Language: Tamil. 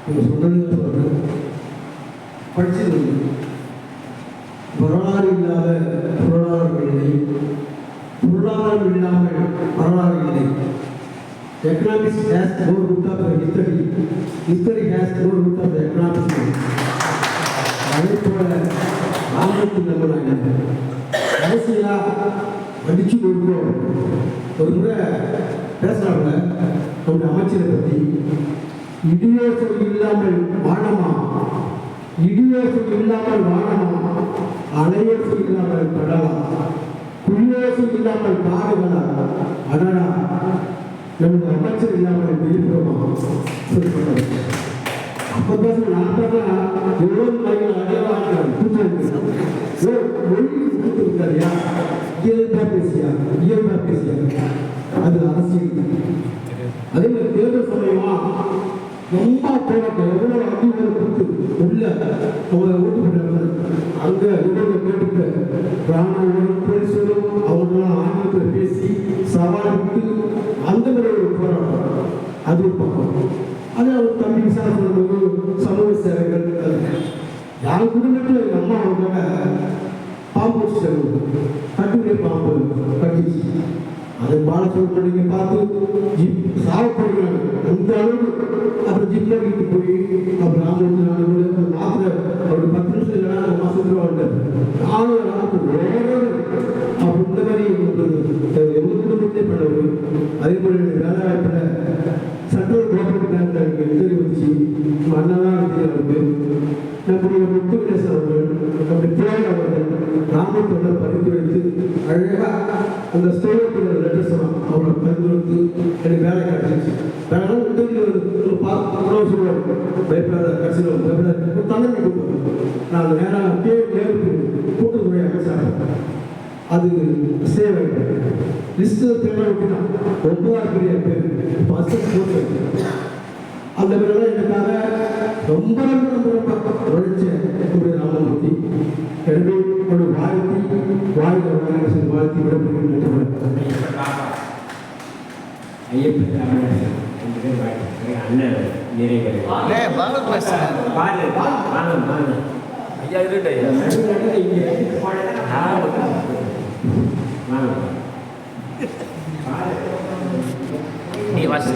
நீங்கள் சொன்னது சொல்கிறேன். படித்தது வரலாறு இல்லாத பொருளாதாரம் இல்லை, பொருளாதாரம் இல்லாமல் வரலாறு இல்லை. Economics has no root of the history, history has no root of the economics. அதே போல ராமத்தின் நம்ம அரசியலாக அடிச்சு கொடுக்கிறோம். ஒரு முறை பேசுகிறாங்க நம்முடைய அமைச்சரை பற்றி, இடியோசை இல்லாமல் வானமா, இடியோசை இல்லாமல் வானமா, அலையோசை இல்லாமல் கடலா, குளியோசை இல்லாமல் காடுகளா, அடடா நம்முடைய அமைச்சர் இல்லாமல் விழுப்புரமா சொல்லப்பட்டது. அப்போ பேச நான் தான் எவ்வளோ மைகள் அடையாளம் மொழி கொடுத்துருக்காரியா, இயல்பா பேசியா, இயல்பா பேசியா, அது அரசியல். அதே மாதிரி தேர்தல் சமயமா ரொம்ப போராட்டம், எவ்வளோ அதிகாரம் கொடுத்து உள்ள அவங்க ஓட்டு போட்டாங்க. அங்கே இவங்க கேட்டுக்க ராணுவம் போலீஸும் அவங்களாம் ஆங்கிலத்தில் பேசி சவால் விட்டு அந்த மாதிரி ஒரு போராட்டம், அது ஒரு பக்கம். அது அவர் தம்பி விசாரணை சமூக சேவைகள் யார் குடும்பத்தில் எங்கள் அம்மா அவங்க பாம்பு கட்டுரை பாம்பு கட்டிச்சு. அதை பாலசுப்ரமணியம் பார்த்து ஜிப் சாவப்படுகிறாங்க அந்த அளவுக்கு. அப்புறம் ஜிப்ல வீட்டு போய் அப்புறம் ராமநாதன் மாத்திரை அவருடைய 10 நிமிஷம் இல்லைனா மாசத்துல வந்தார். நானும் அவர் இந்த மாதிரி எங்கள் குடும்பத்திலே பண்ணவர். அதே போல வேலை வாய்ப்பில் சென்ட்ரல் கவர்மெண்ட் பேங்க்ல எனக்கு இன்டர்வியூ வந்துச்சு. அண்ணாதான் அவருக்கு நம்முடைய முத்துவினேசன் அவர்கள், நம்முடைய பிள்ளைகள் அவர்கள் ராமத்தோட பரிந்துரைத்து அழகாக அந்த ஸ்டேட்டில் லெட்டர் சொன்னான். அவரை பரிந்துரைத்து எனக்கு வேலை கிடைச்சிச்சு. வேலை இன்டர்வியூ பார்த்து சொல்லுவார், பயப்படாத கட்சியில் பயப்படாத தலைமை கொடுப்பாங்க. நான் நேராக நேருக்கு கூட்டுத்துறை அமைச்சாங்க. அது சேவை லிஸ்ட்டு தேவை விட்டுட்டான். 9 பேர் பர்சன்ட் போட்டு அந்த பேரெல்லாம் எனக்காக ரொம்ப ரொம்ப ரொம்ப ரொம்ப உழைச்ச ஒரு ராமமூர்த்தி. எனவே ஒரு வாழ்த்தி வாழ்த்தி விட ஐயப்பன் அண்ணன் நிறைவேறு ஐயா இருட்டையா நீ வாசி